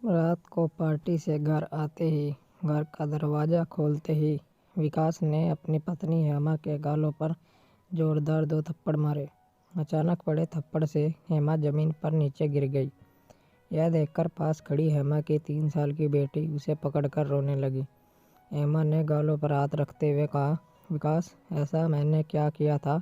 रात को पार्टी से घर आते ही घर का दरवाज़ा खोलते ही विकास ने अपनी पत्नी हेमा के गालों पर जोरदार 2 थप्पड़ मारे। अचानक पड़े थप्पड़ से हेमा ज़मीन पर नीचे गिर गई। यह देखकर पास खड़ी हेमा की 3 साल की बेटी उसे पकड़कर रोने लगी। हेमा ने गालों पर हाथ रखते हुए कहा, विकास, ऐसा मैंने क्या किया था?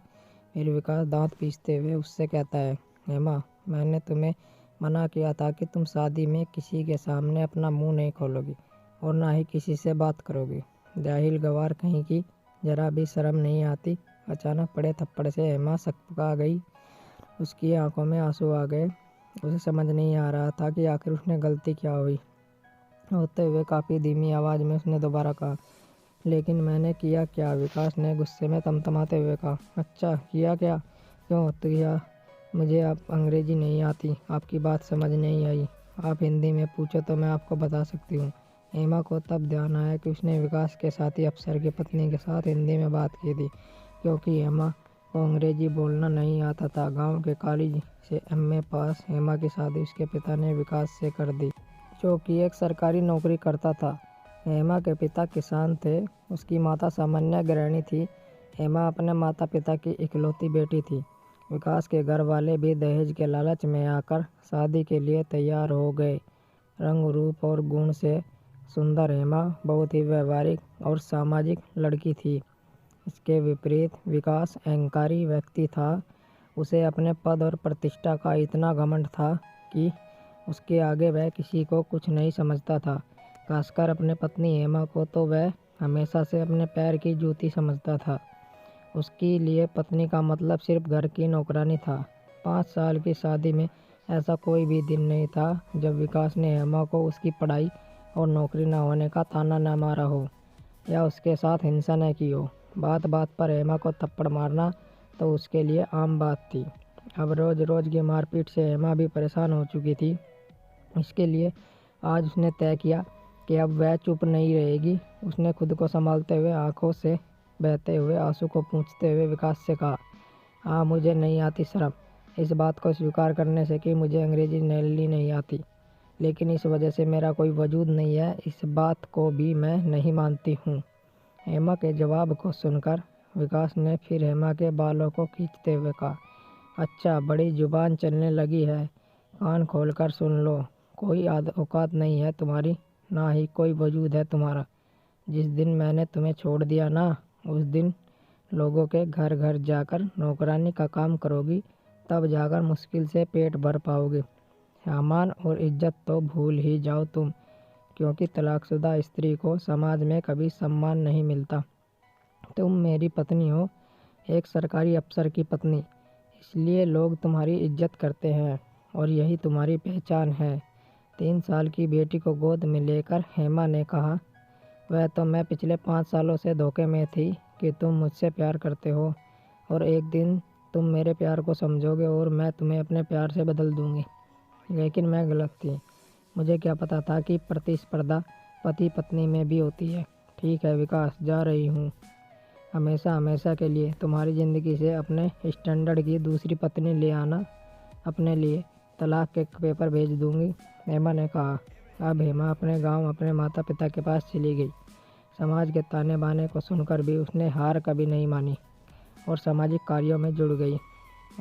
फिर विकास दांत पीसते हुए उससे कहता है, हेमा, मैंने तुम्हें मना किया था कि तुम शादी में किसी के सामने अपना मुंह नहीं खोलोगी और ना ही किसी से बात करोगी। जाहिल गवार कहीं की, जरा भी शर्म नहीं आती। अचानक पड़े थप्पड़ से हेमा सकपका गई। उसकी आंखों में आंसू आ गए। उसे समझ नहीं आ रहा था कि आखिर उसने गलती क्या हुई। होते हुए काफ़ी धीमी आवाज़ में उसने दोबारा कहा, लेकिन मैंने किया क्या? विकास ने गुस्से में तमतमाते हुए कहा, अच्छा, किया क्या? क्यों तो किया? मुझे आप अंग्रेजी नहीं आती, आपकी बात समझ नहीं आई। आप हिंदी में पूछो तो मैं आपको बता सकती हूँ। हेमा को तब ध्यान आया कि उसने विकास के साथी अफसर की पत्नी के साथ हिंदी में बात की थी, क्योंकि हेमा को अंग्रेजी बोलना नहीं आता था। गांव के कॉलेज से एमए पास हेमा की शादी उसके पिता ने विकास से कर दी, जो कि एक सरकारी नौकरी करता था। हेमा के पिता किसान थे। उसकी माता सामान्य गृहिणी थी। हेमा अपने माता पिता की इकलौती बेटी थी। विकास के घर वाले भी दहेज के लालच में आकर शादी के लिए तैयार हो गए। रंग रूप और गुण से सुंदर हेमा बहुत ही व्यवहारिक और सामाजिक लड़की थी। इसके विपरीत विकास अहंकारी व्यक्ति था। उसे अपने पद और प्रतिष्ठा का इतना घमंड था कि उसके आगे वह किसी को कुछ नहीं समझता था। खासकर अपने पत्नी हेमा को तो वह हमेशा से अपने पैर की जूती समझता था। उसके लिए पत्नी का मतलब सिर्फ घर की नौकरानी था। 5 साल की शादी में ऐसा कोई भी दिन नहीं था जब विकास ने हेमा को उसकी पढ़ाई और नौकरी न होने का ताना न मारा हो या उसके साथ हिंसा न की हो। बात बात पर हेमा को थप्पड़ मारना तो उसके लिए आम बात थी। अब रोज़ रोज़ की मारपीट से हेमा भी परेशान हो चुकी थी। इसके लिए आज उसने तय किया कि अब वह चुप नहीं रहेगी। उसने खुद को संभालते हुए आंखों से बहते हुए आंसू को पोंछते हुए विकास से कहा, हाँ, मुझे नहीं आती शर्म इस बात को स्वीकार करने से कि मुझे अंग्रेजी नहीं आती, लेकिन इस वजह से मेरा कोई वजूद नहीं है, इस बात को भी मैं नहीं मानती हूँ। हेमा के जवाब को सुनकर विकास ने फिर हेमा के बालों को खींचते हुए कहा, अच्छा, बड़ी जुबान चलने लगी है। कान खोलकर सुन लो, कोई औकात नहीं है तुम्हारी, ना ही कोई वजूद है तुम्हारा। जिस दिन मैंने तुम्हें छोड़ दिया ना, उस दिन लोगों के घर घर जाकर नौकरानी का काम करोगी, तब जाकर मुश्किल से पेट भर पाओगे। सामान और इज्जत तो भूल ही जाओ तुम, क्योंकि तलाकशुदा स्त्री को समाज में कभी सम्मान नहीं मिलता। तुम मेरी पत्नी हो, एक सरकारी अफसर की पत्नी, इसलिए लोग तुम्हारी इज्जत करते हैं और यही तुम्हारी पहचान है। 3 साल की बेटी को गोद में लेकर हेमा ने कहा, वह तो मैं पिछले 5 सालों से धोखे में थी कि तुम मुझसे प्यार करते हो और एक दिन तुम मेरे प्यार को समझोगे और मैं तुम्हें अपने प्यार से बदल दूंगी। लेकिन मैं गलत थी। मुझे क्या पता था कि प्रतिस्पर्धा पति पत्नी में भी होती है। ठीक है विकास, जा रही हूँ। हमेशा हमेशा के लिए तुम्हारी ज़िंदगी से अपने स्टैंडर्ड की दूसरी पत्नी ले आना। अपने लिए तलाक के पेपर भेज दूंगी, हेमा ने कहा। अब हेमा अपने गांव अपने माता पिता के पास चली गई। समाज के ताने बाने को सुनकर भी उसने हार कभी नहीं मानी और सामाजिक कार्यों में जुड़ गई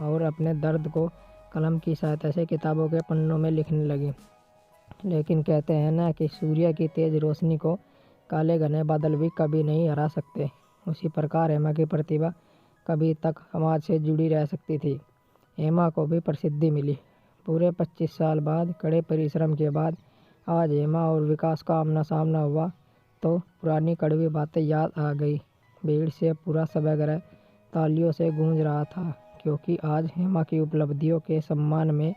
और अपने दर्द को कलम की सहायता से किताबों के पन्नों में लिखने लगी। लेकिन कहते हैं ना कि सूर्य की तेज रोशनी को काले घने बादल भी कभी नहीं हरा सकते। उसी प्रकार हेमा की प्रतिभा कभी तक समाज से जुड़ी रह सकती थी। हेमा को भी प्रसिद्धि मिली। पूरे 25 साल बाद, कड़े परिश्रम के बाद आज हेमा और विकास का आमना सामना हुआ तो पुरानी कड़वी बातें याद आ गई। भीड़ से पूरा सभागृह तालियों से गूंज रहा था, क्योंकि आज हेमा की उपलब्धियों के सम्मान में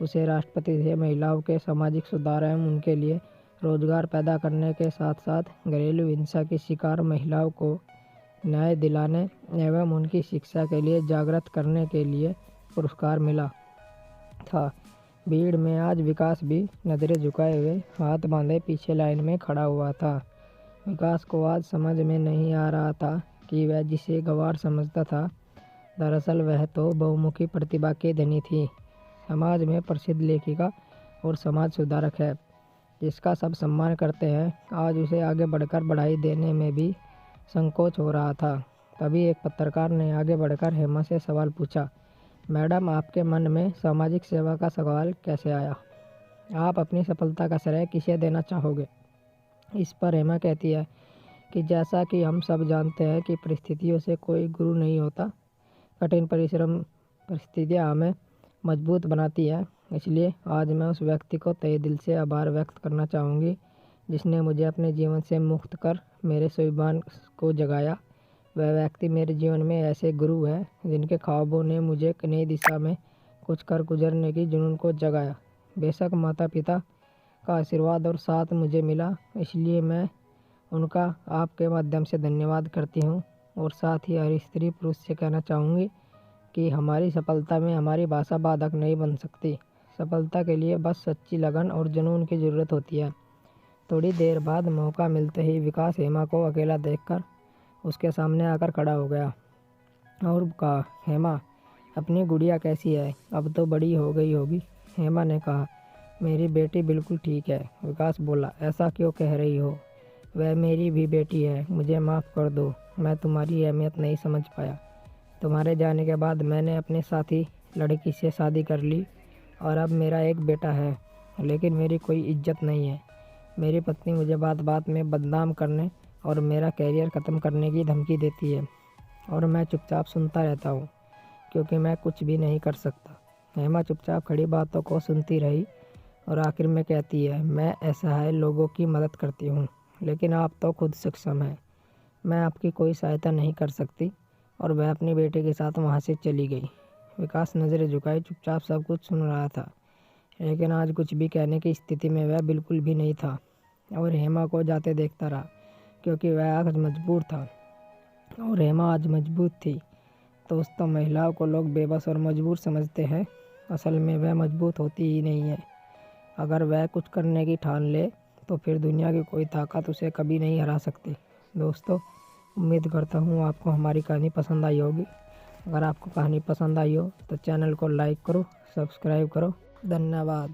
उसे राष्ट्रपति से महिलाओं के सामाजिक सुधार एवं उनके लिए रोजगार पैदा करने के साथ साथ घरेलू हिंसा की शिकार महिलाओं को न्याय दिलाने एवं उनकी शिक्षा के लिए जागृत करने के लिए पुरस्कार मिला था। भीड़ में आज विकास भी नजरें झुकाए हुए, हाथ बांधे पीछे लाइन में खड़ा हुआ था। विकास को आज समझ में नहीं आ रहा था कि वह जिसे गंवार समझता था, दरअसल वह तो बहुमुखी प्रतिभा की धनी थी। समाज में प्रसिद्ध लेखिका और समाज सुधारक है। जिसका सब सम्मान करते हैं, आज उसे आगे बढ़कर बढ़ाई देने में भी संकोच हो रहा था। तभी एक पत्रकार ने आगे बढ़कर हेमा से सवाल पूछा, मैडम, आपके मन में सामाजिक सेवा का सवाल कैसे आया? आप अपनी सफलता का श्रेय किसे देना चाहोगे? इस पर हेमा कहती है कि जैसा कि हम सब जानते हैं कि परिस्थितियों से कोई गुरु नहीं होता। कठिन परिस्थितियाँ हमें मजबूत बनाती है। इसलिए आज मैं उस व्यक्ति को तहे दिल से आभार व्यक्त करना चाहूँगी जिसने मुझे अपने जीवन से मुक्त कर मेरे स्वाभिमान को जगाया। वह व्यक्ति मेरे जीवन में ऐसे गुरु हैं जिनके ख्वाबों ने मुझे एक नई दिशा में कुछ कर गुजरने की जुनून को जगाया। बेशक माता पिता का आशीर्वाद और साथ मुझे मिला, इसलिए मैं उनका आपके माध्यम से धन्यवाद करती हूँ। और साथ ही हर स्त्री पुरुष से कहना चाहूँगी कि हमारी सफलता में हमारी भाषा बाधक नहीं बन सकती। सफलता के लिए बस सच्ची लगन और जुनून की ज़रूरत होती है। थोड़ी देर बाद मौका मिलते ही विकास हेमा को अकेला देखकर उसके सामने आकर खड़ा हो गया और कहा, हेमा, अपनी गुड़िया कैसी है? अब तो बड़ी हो गई होगी। हेमा ने कहा, मेरी बेटी बिल्कुल ठीक है। विकास बोला, ऐसा क्यों कह रही हो? वह मेरी भी बेटी है, मुझे माफ़ कर दो, मैं तुम्हारी अहमियत नहीं समझ पाया। तुम्हारे जाने के बाद मैंने अपने साथी लड़की से शादी कर ली और अब मेरा एक बेटा है, लेकिन मेरी कोई इज्जत नहीं है। मेरी पत्नी मुझे बात बात में बदनाम करने और मेरा कैरियर ख़त्म करने की धमकी देती है और मैं चुपचाप सुनता रहता हूँ क्योंकि मैं कुछ भी नहीं कर सकता। हेमा चुपचाप खड़ी बातों को सुनती रही और आखिर में कहती है, मैं असहाय लोगों की मदद करती हूँ, लेकिन आप तो खुद सक्षम हैं। मैं आपकी कोई सहायता नहीं कर सकती। और वह अपनी बेटे के साथ वहाँ से चली गई। विकास नज़रें झुकाए चुपचाप सब कुछ सुन रहा था, लेकिन आज कुछ भी कहने की स्थिति में वह बिल्कुल भी नहीं था और हेमा को जाते देखता रहा क्योंकि वह आज मजबूर था और हेमा आज मजबूत थी। दोस्तों, महिलाओं को लोग बेबस और मजबूर समझते हैं, असल में वह मजबूत होती ही नहीं है। अगर वह कुछ करने की ठान ले तो फिर दुनिया की कोई ताकत उसे कभी नहीं हरा सकती। दोस्तों, उम्मीद करता हूँ आपको हमारी कहानी पसंद आई होगी। अगर आपको कहानी पसंद आई हो तो चैनल को लाइक करो, सब्सक्राइब करो। धन्यवाद।